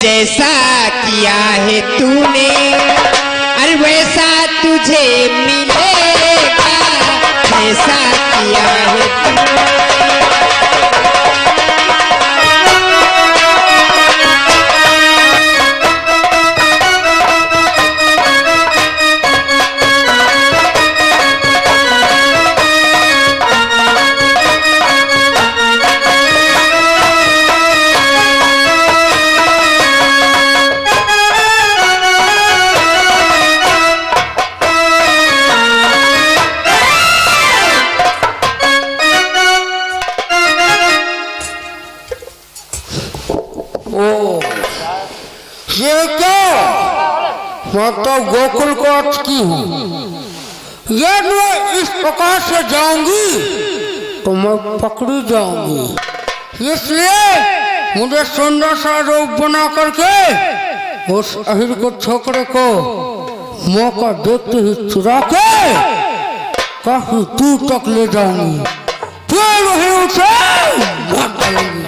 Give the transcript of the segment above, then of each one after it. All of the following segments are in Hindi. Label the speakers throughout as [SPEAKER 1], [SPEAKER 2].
[SPEAKER 1] जैसा किया है तूने अरे वैसा तुझे मिलेगा, जैसा किया है तूने।
[SPEAKER 2] ये क्या? मैं तो गोकुल को अटकी हूँ। ये मैं इस प्रकार से जाऊंगी तो मैं पकड़ी जाऊंगी, इसलिए मुझे सुंदर सा रूप बना करके उस अहिर को छोकरे को मौका देते ही चुरा के काफी दूर तक ले जाऊंगी, फिर वहीं उसे मार डालूंगी।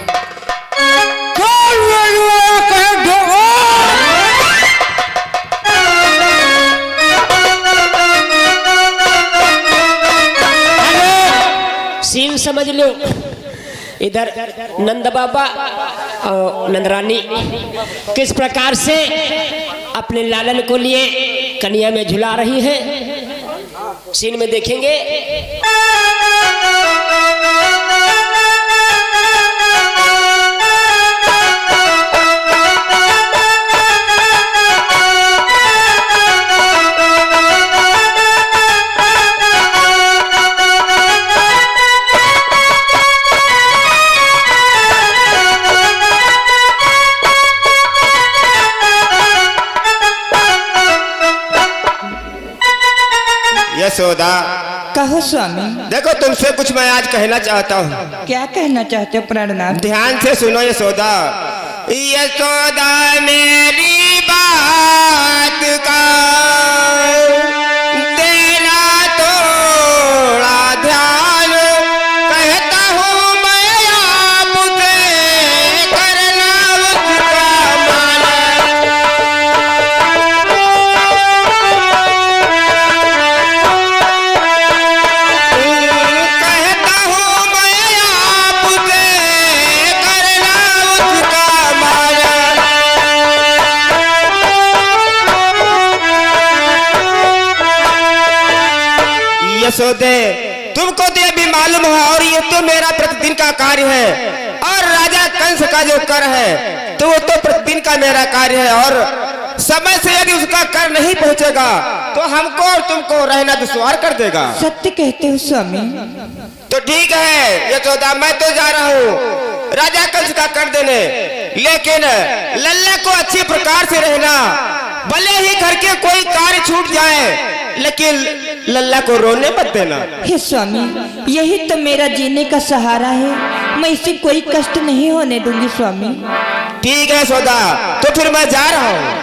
[SPEAKER 1] सीन समझ लो। इधर नंद बाबा और नंदरानी किस प्रकार से अपने लालन को लिए कन्या में झुला रही है, सीन में देखेंगे।
[SPEAKER 3] यशोदा,
[SPEAKER 4] कहो स्वामी।
[SPEAKER 3] देखो तुमसे कुछ मैं आज कहना चाहता हूँ।
[SPEAKER 4] क्या कहना चाहते हो प्राणनाथ?
[SPEAKER 3] ध्यान से सुनो यशोदा। यशोदा मेरी बात का देना थोड़ा ध्यान, कहता हूँ मैं आपसे करना उसका मान। यशोदे, तुमको तो ये भी मालूम है और ये तो मेरा प्रतिदिन का कार्य है, और राजा कंस का जो कर है तो वो तो प्रतिदिन का मेरा कार्य है, और समय से यदि उसका कर नहीं पहुंचेगा तो हमको और तुमको रहना दुश्वार कर देगा।
[SPEAKER 4] सत्य कहते हो स्वामी।
[SPEAKER 3] तो ठीक है यशोदा, मैं तो जा रहा हूँ राजा कंस का कर देने, लेकिन लल्ला को अच्छी प्रकार से रहना। भले ही घर के कोई कार्य छूट जाए लेकिन लल्ला को रोने मत देना।
[SPEAKER 4] हे स्वामी, यही तो मेरा जीने का सहारा है, मैं इसे कोई कष्ट नहीं होने दूंगी स्वामी।
[SPEAKER 3] ठीक है यशोदा, तो फिर मैं जा रहा हूँ।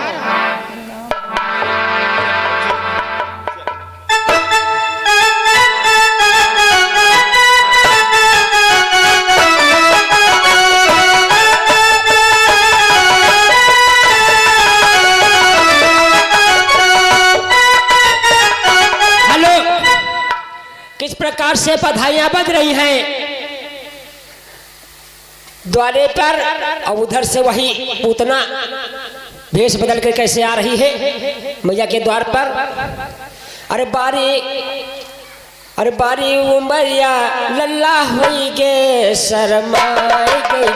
[SPEAKER 1] किस प्रकार से बधाइयां बज रही हैं द्वारे पर, और उधर से वही पूतना भेष बदल कर कैसे आ रही है मैया के द्वार पर। अरे बारी उमरिया लल्ला हुई गे शर्माई गई।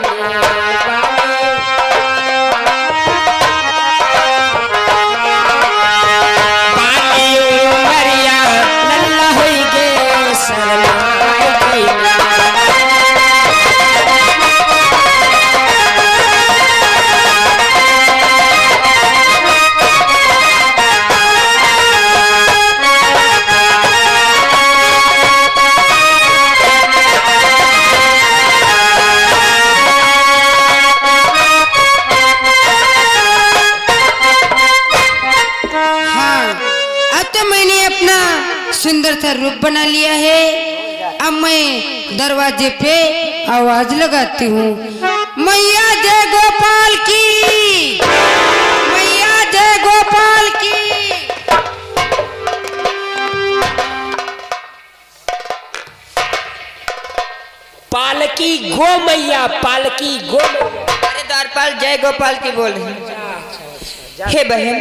[SPEAKER 5] सुंदर सा रूप बना लिया है। अब मैं दरवाजे पे आवाज लगाती हूँ, मैया जय गोपाल की।
[SPEAKER 1] पालकी गो मैया, पालकी गो मैया।
[SPEAKER 4] अरे द्वारपाल जय गोपाल की बोल रहे। हे बहन,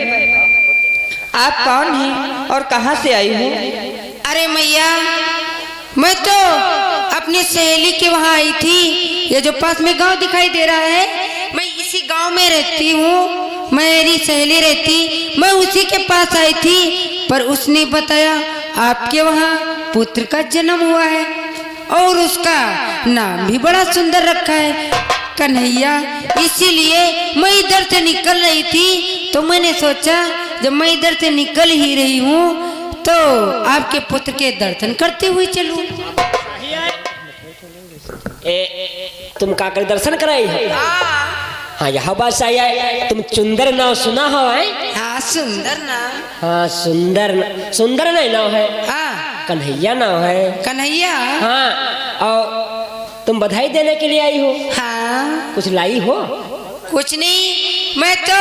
[SPEAKER 4] आप कौन हैं और कहाँ से आई हो?
[SPEAKER 5] अरे मैया, मैं तो अपनी सहेली के वहाँ आई थी। ये जो पास में गांव दिखाई दे रहा है, मैं इसी गांव में रहती हूँ। मेरी सहेली रहती, मैं उसी के पास आई थी। पर उसने बताया आपके वहाँ पुत्र का जन्म हुआ है और उसका नाम भी बड़ा सुंदर रखा है, कन्हैया। इसीलिए मैं इधर से निकल रही थी, तो मैंने सोचा जब मैं इधर से निकल ही रही हूँ तो आपके पुत्र के दर्शन करते हुए चलूं।
[SPEAKER 1] तुम काकर दर्शन कराई हो? हाँ, यह बात सही है। तुम चुंदर नाव सुना हो? है
[SPEAKER 5] हाँ, सुंदर नाम।
[SPEAKER 1] हाँ, सुंदर नहीं नाव है।
[SPEAKER 5] हाँ,
[SPEAKER 1] कन्हैया नाव है।
[SPEAKER 5] कन्हैया।
[SPEAKER 1] हाँ, और तुम बधाई देने के लिए आई हो?
[SPEAKER 5] हाँ,
[SPEAKER 1] कुछ लाई हो?
[SPEAKER 5] कुछ नहीं, मैं तो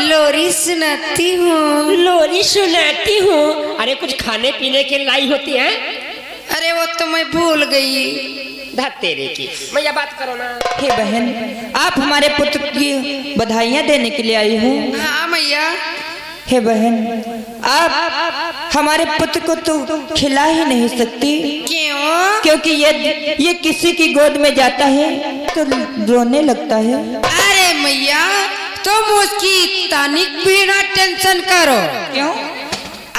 [SPEAKER 5] लोरी सुनाती हूँ।
[SPEAKER 1] लोरी सुनाती हूँ? अरे कुछ खाने पीने के लाई होती है?
[SPEAKER 5] अरे वो तो मैं भूल गई।
[SPEAKER 1] तेरे की मैया, बात करो ना।
[SPEAKER 4] हे बहन, आप हमारे पुत्र की बधाइयाँ देने के लिए आई हो?
[SPEAKER 5] हाँ मैया।
[SPEAKER 4] हे बहन, आप हमारे पुत्र को तो खिला ही नहीं सकती।
[SPEAKER 5] क्यों?
[SPEAKER 4] क्योंकि ये किसी की गोद में जाता है तो रोने लगता है।
[SPEAKER 5] अरे मैया, तुम उसकी तानिक भी ना टेंशन करो।
[SPEAKER 4] क्यों?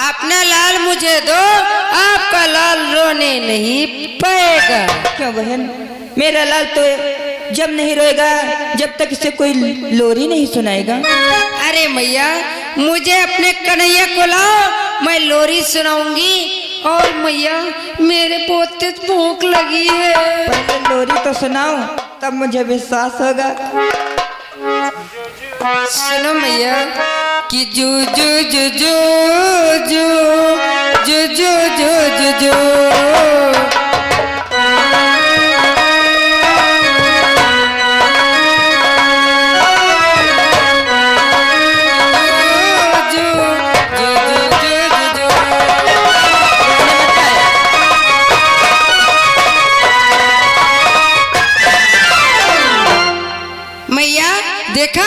[SPEAKER 5] अपना लाल मुझे दो, आपका लाल रोने नहीं पाएगा।
[SPEAKER 4] क्यों बहन? मेरा लाल तो जब नहीं रोएगा जब तक इसे कोई लोरी नहीं सुनाएगा।
[SPEAKER 5] अरे मैया, मुझे अपने कन्हैया को लाओ, मैं लोरी सुनाऊंगी। और मैया, मेरे पोते भूख लगी है।
[SPEAKER 4] पहले लोरी तो सुनाओ, तब मुझे विश्वास होगा।
[SPEAKER 5] सुनो मैया कि जू जू जू जू जू जू जू जू जू जू मैया, देखा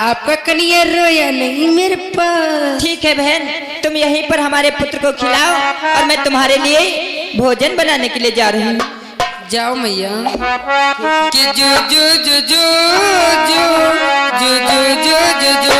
[SPEAKER 5] आपका कन्हैया रोया नहीं मेरे पास।
[SPEAKER 4] ठीक है बहन, तुम यहीं पर हमारे पुत्र को खिलाओ और मैं तुम्हारे लिए भोजन बनाने के लिए जा रही हूँ।
[SPEAKER 5] जाओ मैया कि जू जू जू जू जू जू जू जू जू जू।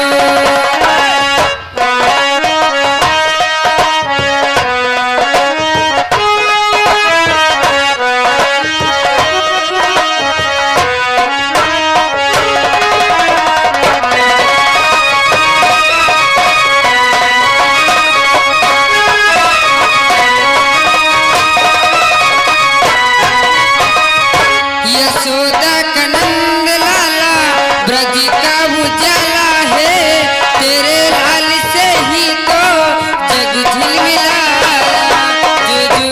[SPEAKER 5] यशोदा का नंद लाला, ब्रज का उजाला है, तेरे लाल से ही तो जग झिलमिलाया। जू जू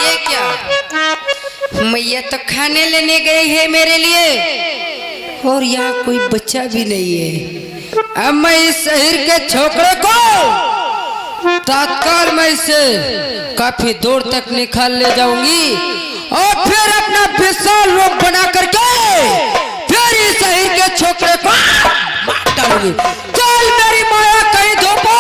[SPEAKER 5] ये क्या? मैया तो खाने लेने गई है मेरे लिए और यहाँ कोई बच्चा भी नहीं है। अब मैं इस शहर के छोकरे को तत्काल मैं इसे काफी दूर तक निकाल ले जाऊंगी और फिर अपना विशाल रूप बना करके फिर इस शहर के छोकरे को मार डालूंगी। चल मेरी माया कहीं धोपर।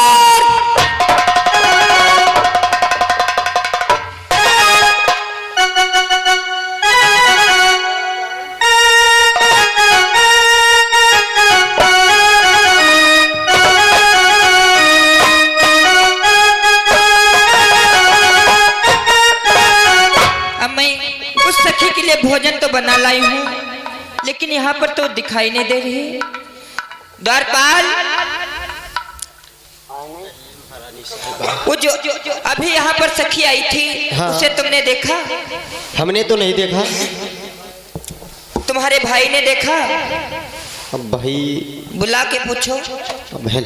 [SPEAKER 4] भोजन तो बना लाई हूँ, लेकिन यहाँ पर तो दिखाई नहीं दे रही। द्वारपाल, वो जो अभी यहाँ पर सखी आई थी,
[SPEAKER 3] हाँ।
[SPEAKER 4] उसे तुमने देखा?
[SPEAKER 3] हमने तो नहीं देखा।
[SPEAKER 4] तुम्हारे भाई ने देखा?
[SPEAKER 3] अब भाई
[SPEAKER 4] बुला के पूछो।
[SPEAKER 3] बहन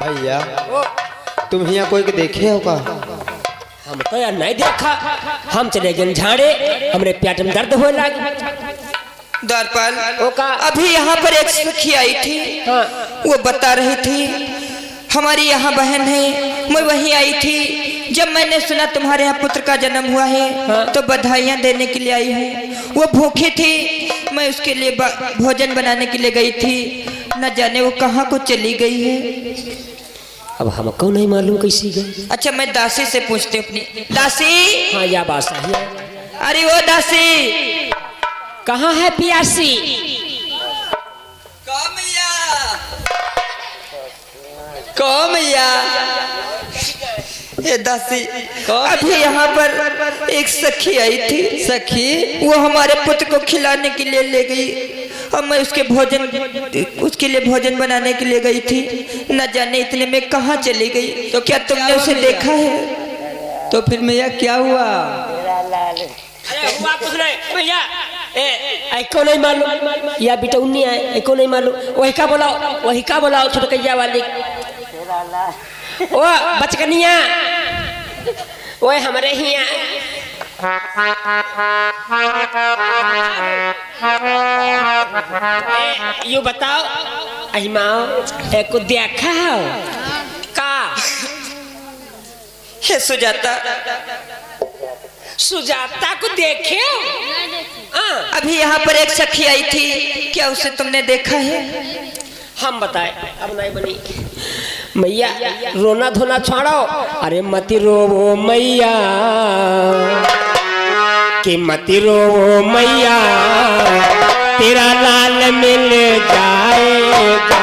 [SPEAKER 3] भैया तुम यहाँ कोई के देखे हो का?
[SPEAKER 1] हम तो यार नहीं देखा, हम चले गए झाड़े, हमरे पेट में दर्द होने लगा।
[SPEAKER 4] द्वारपाल
[SPEAKER 1] ओका।
[SPEAKER 4] अभी यहाँ पर एक सखी आई थी,
[SPEAKER 1] हाँ।
[SPEAKER 4] वो बता रही थी हमारी यहाँ बहन है, मैं वहीं आई थी। जब मैंने सुना तुम्हारे यहाँ पुत्र का जन्म हुआ है,
[SPEAKER 1] हाँ।
[SPEAKER 4] तो बधाइयाँ देने के लिए आई हूँ। वो भूखी थी, मैं उसके लिए भोजन बनाने के लिए गई थी, न जाने वो कहाँ को चली गई है।
[SPEAKER 1] अब हमको नहीं मालूम कैसी गई।
[SPEAKER 4] अच्छा मैं दासी से पूछती हूँ अपनी। दासी,
[SPEAKER 1] हाँ या बात सही है।
[SPEAKER 4] अरे वो दासी
[SPEAKER 1] कहाँ है पियासी?
[SPEAKER 4] मैया ये दासी, अभी यहाँ पर एक सखी आई थी। सखी वो हमारे पुत्र को खिलाने के लिए ले गई, और मैं उसके लिए भोजन बनाने के लिए गई थी, न जाने इतने में कहाँ चली गई। तो क्या तुमने उसे देखा है? तो फिर मैया क्या हुआ?
[SPEAKER 1] अरे हुआ कुछ नहीं भैया, एको नहीं मालूम या बेटा उन्नी है, एको नहीं मालूम। वही का बोलाओ छोटकैया वाली, ओ बचकनिया, ओए हमारे ही यू बताओ अहिमाओ एको देखा हो का?
[SPEAKER 4] हे सुजाता,
[SPEAKER 1] सुजाता को देखे हो?
[SPEAKER 4] अभी यहाँ पर एक सखी आई थी, क्या उसे तुमने देखा है?
[SPEAKER 1] हम बताए अब नहीं बनी। मैया रोना धोना छोड़ो, अरे मती रो मैया, कि मती रो मैया, तेरा लाल मिल जाएगा।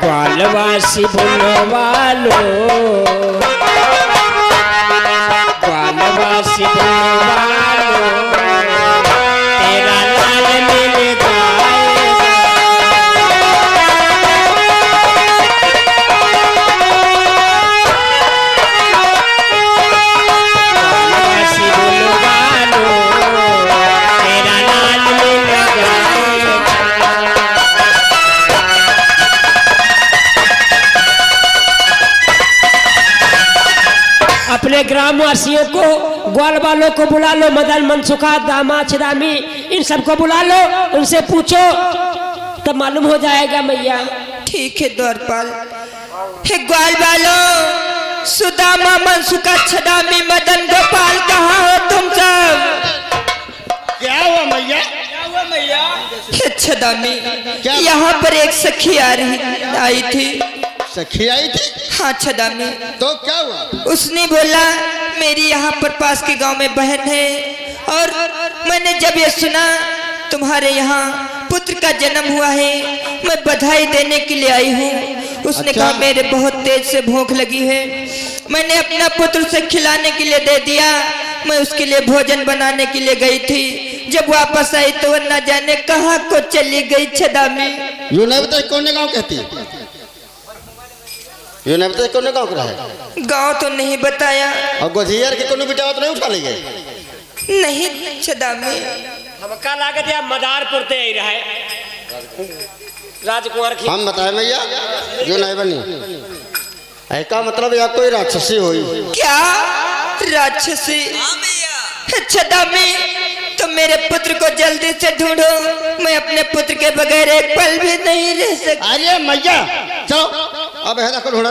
[SPEAKER 1] ग्वालवासी बुलवालो, ग्वालवासी बुलवालो, तेरा लाल मिल जाएगा। ग्वालवासी बुलवालो, तेरा लाल मिल जाएगा। अपने ग्रामवासियों को, ग्वाल वालों को बुला लो, मदन मनसुखा दामा छिदामी इन सबको बुला लो, उनसे पूछो तब मालूम हो जाएगा मैया।
[SPEAKER 4] ठीक है द्वारपाल। हे ग्वाल वालों, सुदामा मनसुखा छदामी मदन गोपाल, कहाँ हो तुम सब?
[SPEAKER 2] क्या हुआ मैया?
[SPEAKER 4] हे छदामी, यहाँ पर एक सखी आई थी।
[SPEAKER 2] सखी आई थी?
[SPEAKER 4] हाँ छदामी।
[SPEAKER 2] तो क्या हुआ?
[SPEAKER 4] उसने बोला मेरी यहाँ पर पास के गांव में बहन है, और मैंने जब ये सुना तुम्हारे यहाँ पुत्र का जन्म हुआ है, मैं बधाई देने के लिए आई हूँ। उसने कहा मेरे बहुत तेज से भूख लगी है, मैंने अपना पुत्र उसे खिलाने के लिए दे दिया। मैं उसके लिए भोजन बनाने के लिए गई थी, जब वापस आई तो न जाने कहाँ को चली गई छदामी।
[SPEAKER 2] यू नहीं बताए कौन गाँव कहती है? यू नहीं बताए कौन गाँव का है?
[SPEAKER 4] गाँव तो नहीं बताया।
[SPEAKER 2] और गोझियर के कोनो बिटावा तो नहीं उठा ले गए?
[SPEAKER 4] नहीं छदामी।
[SPEAKER 1] हमका लागत है मदारपुर ते ही रहे राजकुमार की।
[SPEAKER 2] हम बताए भैया जो नहीं बनी ऐका मतलब या कोई राक्षसी हुई।
[SPEAKER 4] क्या राक्षसी? छदामी, तो मेरे पुत्र को जल्दी से ढूंढो, मैं अपने पुत्र के बगैर एक पल भी नहीं रह सकती।
[SPEAKER 2] अरे मैया चलो अब है ना ढूंढा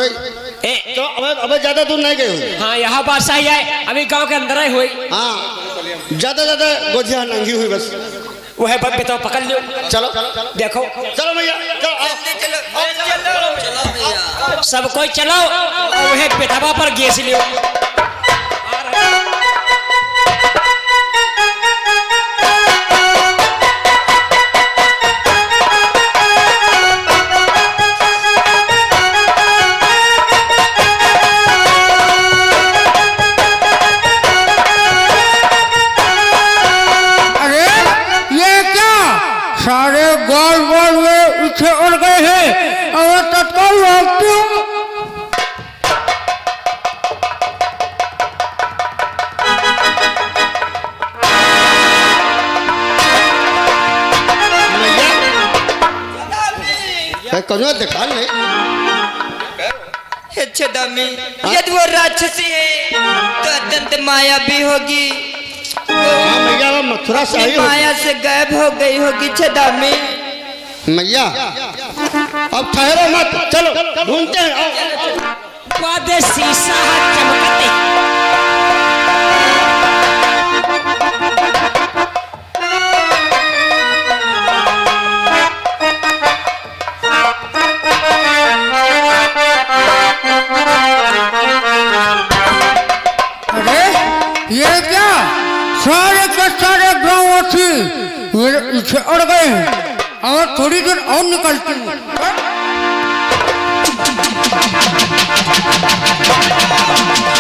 [SPEAKER 2] तो अब ज्यादा दूर नहीं गए।
[SPEAKER 1] हाँ यहाँ बात सही है, अभी गांव के अंदर ही हुई।
[SPEAKER 2] हाँ ज्यादा ज्यादा गोझिया नंगी हुई बस।
[SPEAKER 1] वह बेटा पकड़ लियो।
[SPEAKER 2] चलो
[SPEAKER 1] देखो
[SPEAKER 2] चलो भैया चलो आओ।
[SPEAKER 1] सब कोई चलो और वह बेटवा पर गैस लियो।
[SPEAKER 2] सारे गोल गोल में पीछे उड़ गए हैं और तत्काल भागती हूँ। कौन दिखा नहीं
[SPEAKER 4] अच्छा दामी, यदि वो राक्षसी है तो अत्यंत माया भी होगी।
[SPEAKER 2] मैया वो मथुरा से आई
[SPEAKER 4] माया से गायब हो गई होगी छदामी।
[SPEAKER 2] मैया अब ठहरो मत, चलो ढूंढते हैं। आओ
[SPEAKER 1] वादे शीशा हाथ चमकते।
[SPEAKER 2] अरे ये क्या, सारे के सारे गाँववासी मेरे पीछे अड़ गए हैं और थोड़ी देर और निकलती हूँ।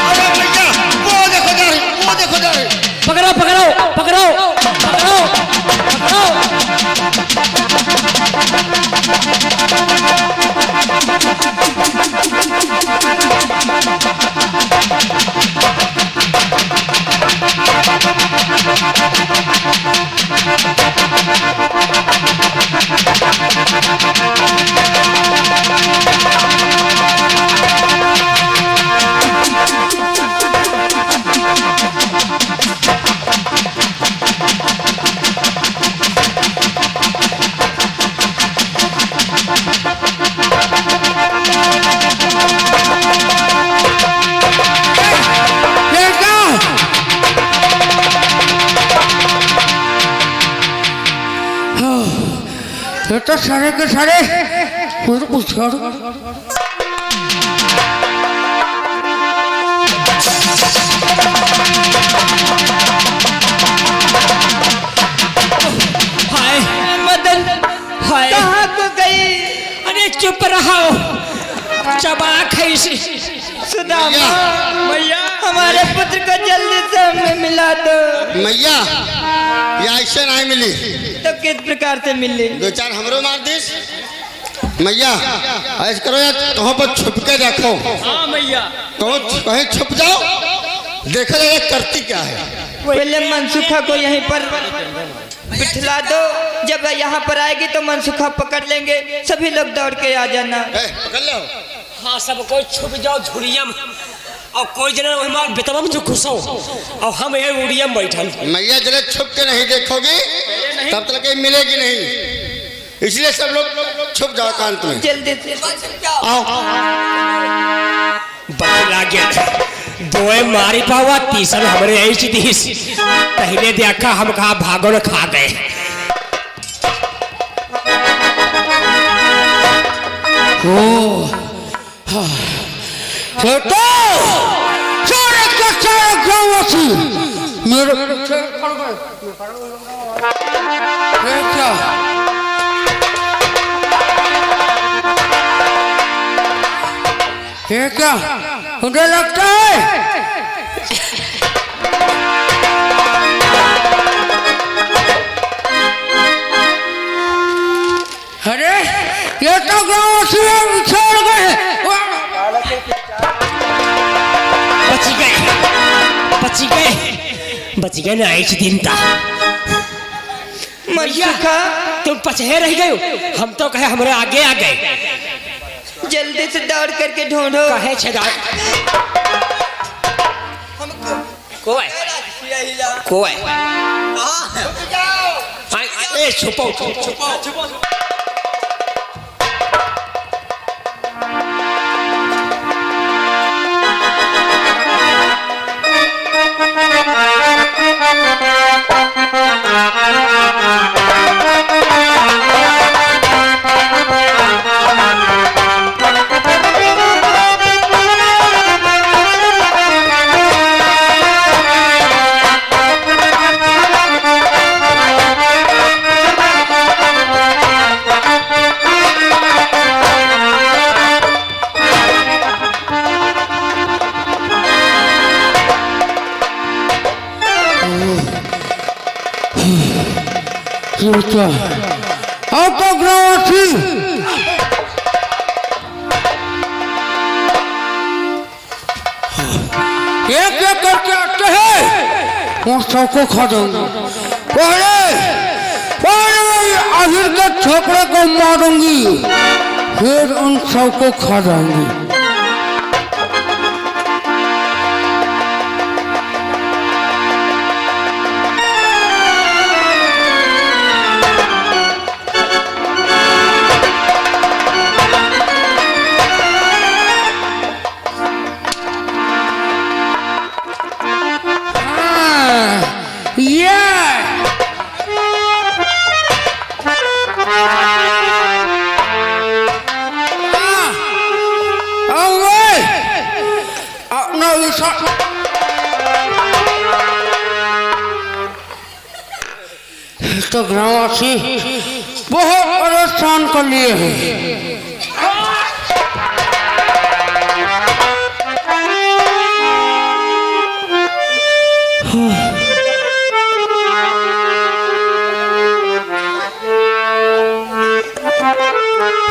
[SPEAKER 2] अरे भैया वो देखो जा रही, वो देखो जा रही।
[SPEAKER 1] पकड़ो पकड़ो पकड़ो पकड़ो पकड़ो।
[SPEAKER 2] ये तो सारे के सारे मेरे पूछा।
[SPEAKER 1] हाय मदन, हाय
[SPEAKER 4] कहाँ को गई?
[SPEAKER 1] अरे चुप रहो, चबा खैसी।
[SPEAKER 4] सुदामा मैया, हमारे पुत्र को जल्दी से हमें मिला दो।
[SPEAKER 2] मैया ये ऐसे नहीं मिली
[SPEAKER 4] तो किस प्रकार से मिली?
[SPEAKER 2] दो चार हमरो मार दीस। मैया ऐसे करो यार, कहाँ पर छुप के देखो।
[SPEAKER 1] हाँ मैया,
[SPEAKER 2] कहीं छुप जाओ, देखो ये करती क्या है।
[SPEAKER 4] पहले मनसुखा को यहीं पर बिठला दो, जब यहाँ पर आएगी तो मनसुखा पकड़ लेंगे, सभी लोग दौड़ के आ जाना।
[SPEAKER 2] पकड़ लो।
[SPEAKER 1] हाँ सब कोई छुप जाओ झुड़िया में, और कोई जना वही मार बेतवा में जो घुसो, और हम ये उड़िया में बैठल।
[SPEAKER 2] मैया जरा छुप के नहीं देखोगी तब तक ये मिलेगी नहीं, इसलिए सब लोग छुप जाओ कांत में।
[SPEAKER 4] जल्दी से
[SPEAKER 2] आओ।
[SPEAKER 1] बदला गया दोए मारी पावा, तीसर हमरे ऐसी दीस। पहले देखा हम कहा भागो न खा गए।
[SPEAKER 2] छोटो सारे के सारे गाँववासी मेरे पीछे पड़ गए। क्या ये क्या मुझे लगता है अरे ये तो गाँववासी छोड़ गए।
[SPEAKER 1] बची गए बची गए बची गए ना एक दिन था।
[SPEAKER 4] मनसुखा
[SPEAKER 1] तुम पछे रह गए, हम तो कहे हमारे आगे आ गए।
[SPEAKER 4] जल्दी से दौड़ करके ढूंढो।
[SPEAKER 1] कहे छेदा कोई कोई ए छुपो छुपो।
[SPEAKER 2] ठीक है अब तो ग्रामवासी एक एक करके आते हैं वो सबको खा दूंगा। पहले मैं आखिर के छोकरे को मारूंगी फिर उन सबको खा जाऊंगी। तो ग्रामवासी बहुत परेशान कर लिए हैं।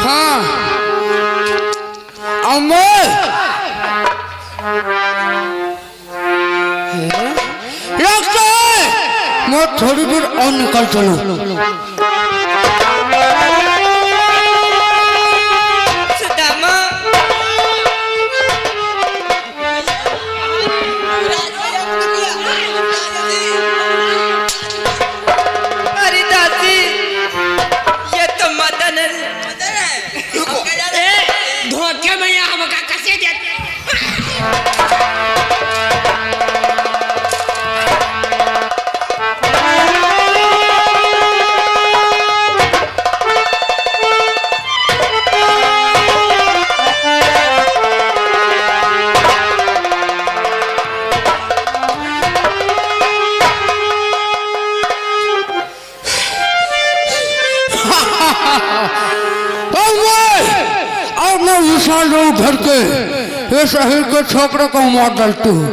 [SPEAKER 2] हाँ अमर लगता है मैं थोड़ी दूर और निकल चलूं।
[SPEAKER 4] सुदामा अरे दादी ये तो मदन है।
[SPEAKER 1] धोखे में यहाँ हमका कैसे देते
[SPEAKER 2] अब मैं विशाल लोग भर के ये शहर के छोकरे को मार डालती हूँ।